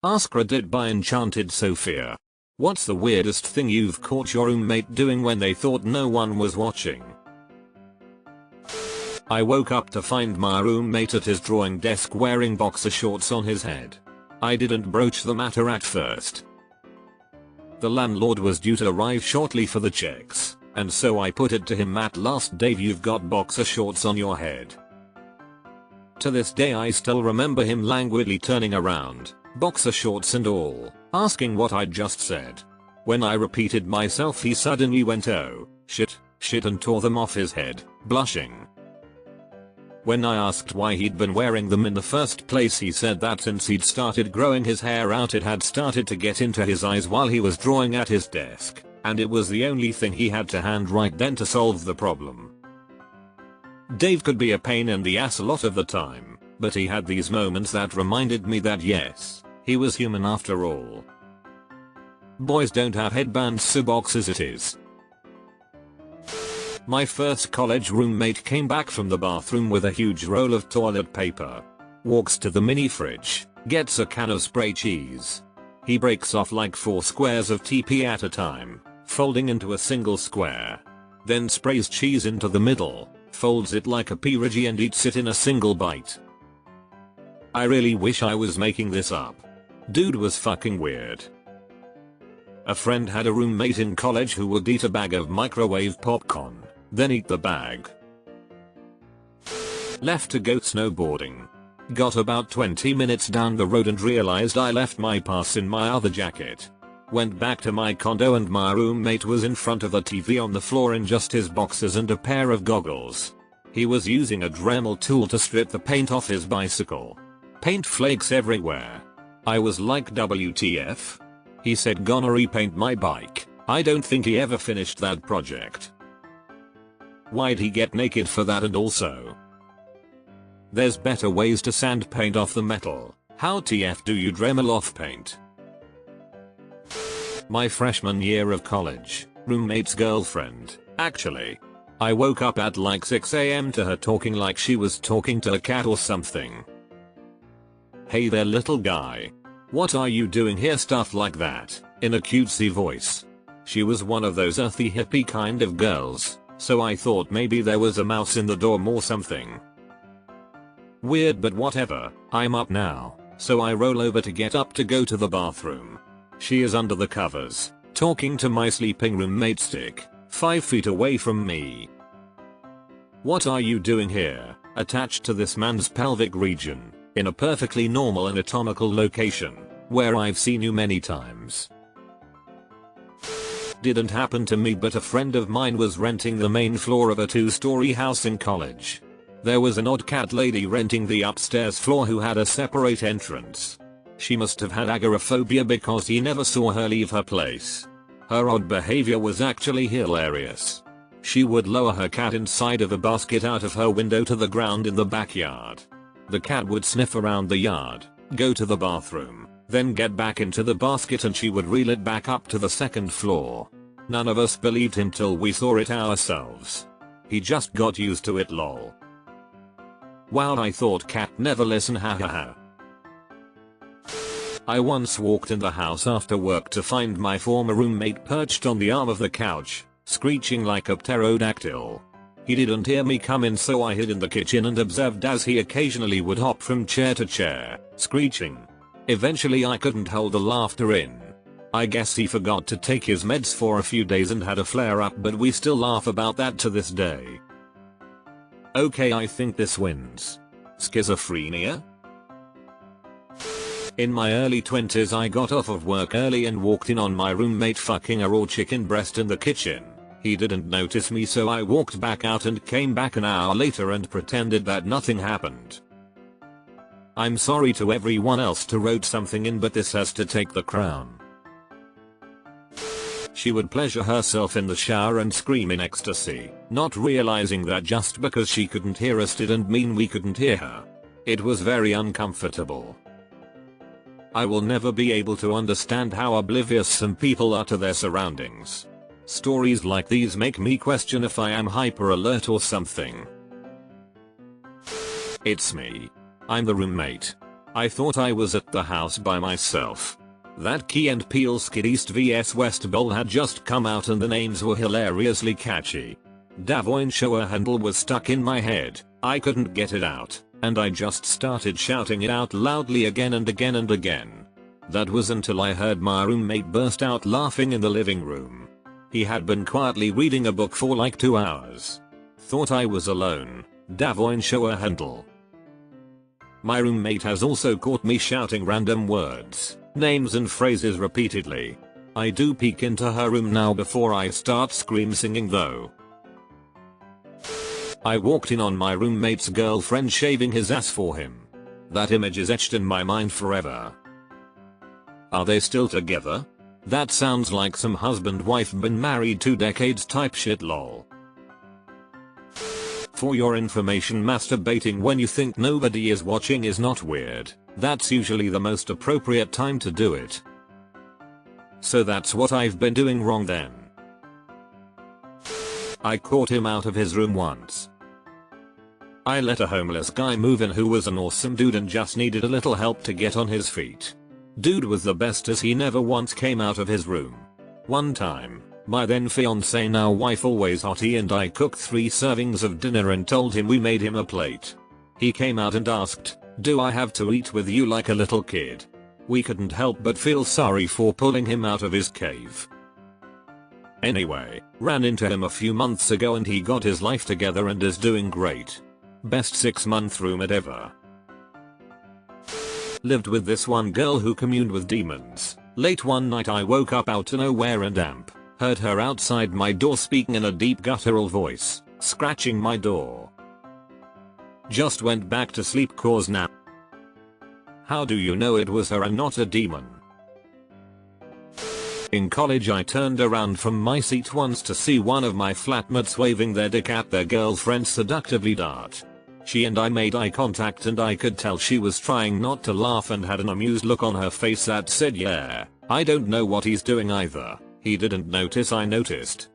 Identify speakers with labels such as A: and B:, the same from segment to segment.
A: Ask Reddit by Enchanted Sophia. What's the weirdest thing you've caught your roommate doing when they thought no one was watching? I woke up to find my roommate at his drawing desk wearing boxer shorts on his head. I didn't broach the matter at first. The landlord was due to arrive shortly for the checks, and so I put it to him at last, Dave, you've got boxer shorts on your head. To this day I still remember him languidly turning around, boxer shorts and all, asking what I'd just said. When I repeated myself he suddenly went, oh, shit, and tore them off his head, blushing. When I asked why he'd been wearing them in the first place, he said that since he'd started growing his hair out it had started to get into his eyes while he was drawing at his desk, and it was the only thing he had to hand right then to solve the problem. Dave could be a pain in the ass a lot of the time, but he had these moments that reminded me that yes, he was human after all. Boys don't have headbands, so boxers it is. My first college roommate came back from the bathroom with a huge roll of toilet paper. Walks to the mini fridge, gets a can of spray cheese. He breaks off like 4 squares of TP at a time, folding into a single square. Then sprays cheese into the middle, folds it like a peerage and eats it in a single bite. I really wish I was making this up. Dude was fucking weird. A friend had a roommate in college who would eat a bag of microwave popcorn, then eat the bag. Left to go snowboarding. Got about 20 minutes down the road and realized I left my pass in my other jacket. Went back to my condo and my roommate was in front of the TV on the floor in just his boxers and a pair of goggles. He was using a Dremel tool to strip the paint off his bicycle. Paint flakes everywhere. I was like, WTF? He said, gonna repaint my bike. I don't think he ever finished that project. Why'd he get naked for that? And also, there's better ways to sand paint off the metal. How TF do you Dremel off paint? My freshman year of college, roommate's girlfriend, actually. I woke up at like 6 AM to her talking like she was talking to a cat or something. Hey there little guy. What are you doing here? Stuff like that, in a cutesy voice. She was one of those earthy hippie kind of girls, so I thought maybe there was a mouse in the dorm or something. Weird, but whatever. I'm up now, so I roll over to get up to go to the bathroom. She is under the covers, talking to my sleeping roommate Stick, 5 feet away from me. What are you doing here, attached to this man's pelvic region, in a perfectly normal anatomical location, where I've seen you many times? Didn't happen to me, but a friend of mine was renting the main floor of a 2-story house in college. There was an odd cat lady renting the upstairs floor who had a separate entrance. She must have had agoraphobia because he never saw her leave her place. Her odd behavior was actually hilarious. She would lower her cat inside of a basket out of her window to the ground in the backyard. The cat would sniff around the yard, go to the bathroom, then get back into the basket and she would reel it back up to the 2nd floor. None of us believed him till we saw it ourselves. He just got used to it, lol. Wow, I thought cat never listen, hahaha. I once walked in the house after work to find my former roommate perched on the arm of the couch, screeching like a pterodactyl. He didn't hear me come in, so I hid in the kitchen and observed as he occasionally would hop from chair to chair, screeching. Eventually I couldn't hold the laughter in. I guess he forgot to take his meds for a few days and had a flare up, but we still laugh about that to this day. Okay, I think this wins. Schizophrenia? In my early 20s I got off of work early and walked in on my roommate fucking a raw chicken breast in the kitchen. He didn't notice me, so I walked back out and came back an hour later and pretended that nothing happened. I'm sorry to everyone else to wrote something in, but this has to take the crown. She would pleasure herself in the shower and scream in ecstasy, not realizing that just because she couldn't hear us didn't mean we couldn't hear her. It was very uncomfortable. I will never be able to understand how oblivious some people are to their surroundings. Stories like these make me question if I am hyper alert or something. It's me. I'm the roommate. I thought I was at the house by myself. That Key and Peele skid East vs West Bowl had just come out and the names were hilariously catchy. Davoin Shower handle was stuck in my head, I couldn't get it out, and I just started shouting it out loudly again and again and again. That was until I heard my roommate burst out laughing in the living room. He had been quietly reading a book for like 2 hours. Thought I was alone. Davoin Shower handle. My roommate has also caught me shouting random words, names and phrases repeatedly. I do peek into her room now before I start scream singing though. I walked in on my roommate's girlfriend shaving his ass for him. That image is etched in my mind forever. Are they still together? That sounds like some husband-wife been married 2 decades type shit lol. For your information, masturbating when you think nobody is watching is not weird. That's usually the most appropriate time to do it. So that's what I've been doing wrong then. I caught him out of his room once. I let a homeless guy move in who was an awesome dude and just needed a little help to get on his feet. Dude was the best as he never once came out of his room. One time, my then fiance now wife always hottie and I cooked 3 servings of dinner and told him we made him a plate. He came out and asked, "Do I have to eat with you like a little kid?" We couldn't help but feel sorry for pulling him out of his cave. Anyway, ran into him a few months ago and he got his life together and is doing great. Best 6-month roommate ever. Lived with this one girl who communed with demons. Late one night I woke up out of nowhere and heard her outside my door speaking in a deep guttural voice, scratching my door. Just went back to sleep cause nap. How do you know it was her and not a demon? In college I turned around from my seat once to see one of my flatmates waving their dick at their girlfriend seductively dart. She and I made eye contact and I could tell she was trying not to laugh and had an amused look on her face that said yeah, I don't know what he's doing either. He didn't notice I noticed.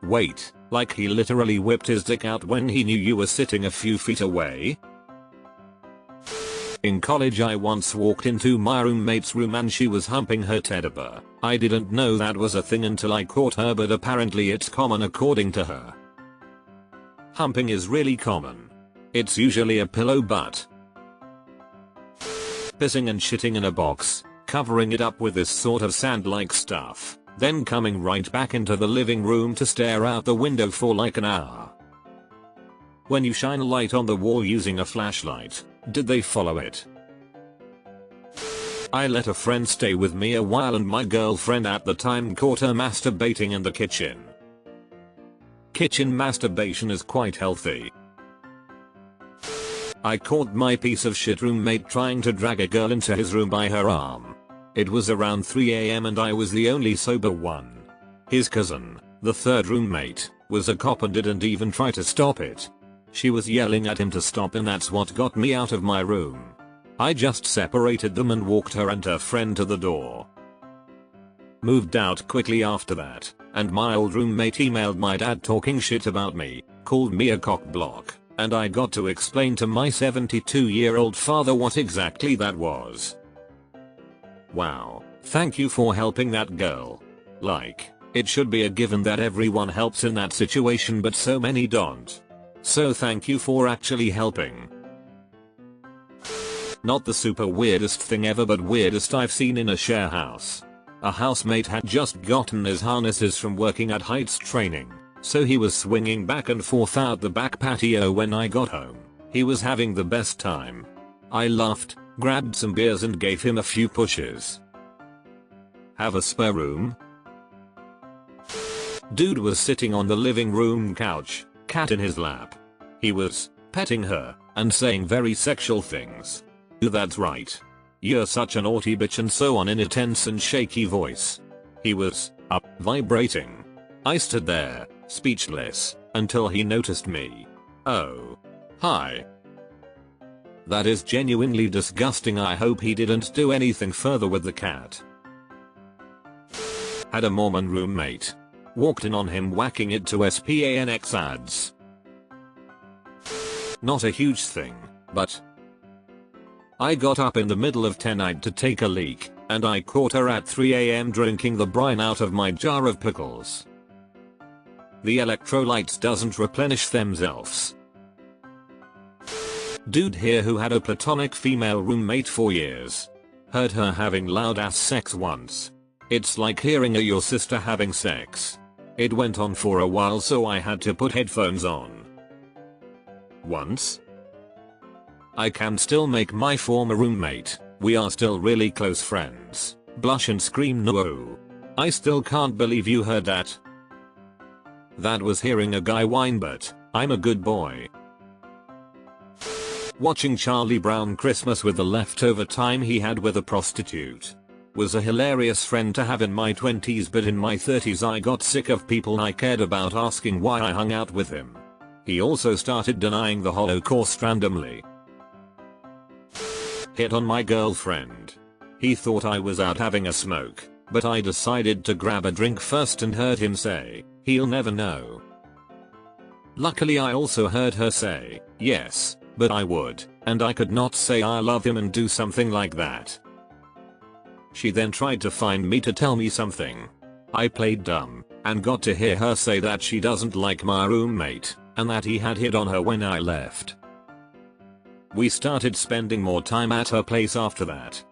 A: Wait, like he literally whipped his dick out when he knew you were sitting a few feet away? In college I once walked into my roommate's room and she was humping her teddy bear. I didn't know that was a thing until I caught her, but apparently it's common according to her. Humping is really common. It's usually a pillow butt. Pissing and shitting in a box, covering it up with this sort of sand-like stuff, then coming right back into the living room to stare out the window for like an hour. When you shine a light on the wall using a flashlight, did they follow it? I let a friend stay with me a while and my girlfriend at the time caught her masturbating in the kitchen. Kitchen masturbation is quite healthy. I caught my piece of shit roommate trying to drag a girl into his room by her arm. It was around 3 AM and I was the only sober one. His cousin, the third roommate, was a cop and didn't even try to stop it. She was yelling at him to stop and that's what got me out of my room. I just separated them and walked her and her friend to the door. Moved out quickly after that, and my old roommate emailed my dad talking shit about me, called me a cockblock, and I got to explain to my 72-year-old father what exactly that was. Wow, thank you for helping that girl. Like, it should be a given that everyone helps in that situation but so many don't. So thank you for actually helping. Not the super weirdest thing ever but weirdest I've seen in a share house. A housemate had just gotten his harnesses from working at heights training, so he was swinging back and forth out the back patio when I got home. He was having the best time. I laughed, grabbed some beers and gave him a few pushes. Have a spare room? Dude was sitting on the living room couch, cat in his lap. He was petting her and saying very sexual things. That's right. You're such a naughty bitch and so on in a tense and shaky voice. He was vibrating. I stood there, speechless, until he noticed me. Oh. Hi. That is genuinely disgusting. I hope he didn't do anything further with the cat. Had a Mormon roommate. Walked in on him whacking it to SPANX ads. Not a huge thing, but I got up in the middle of tonight to take a leak, and I caught her at 3 AM drinking the brine out of my jar of pickles. The electrolytes doesn't replenish themselves. Dude here who had a platonic female roommate for years. Heard her having loud ass sex once. It's like hearing your sister having sex. It went on for a while, so I had to put headphones on. Once. I can still make my former roommate. We are still really close friends. Blush and scream no. I still can't believe you heard that. That was hearing a guy whine, but I'm a good boy. Watching Charlie Brown Christmas with the leftover time he had with a prostitute. Was a hilarious friend to have in my 20s, but in my 30s I got sick of people I cared about asking why I hung out with him. He also started denying the Holocaust randomly. Hit on my girlfriend. He thought I was out having a smoke, but I decided to grab a drink first and heard him say, "He'll never know." Luckily I also heard her say, "Yes, but I would," and I could not say I love him and do something like that. She then tried to find me to tell me something. I played dumb, and got to hear her say that she doesn't like my roommate, and that he had hit on her when I left. We started spending more time at her place after that.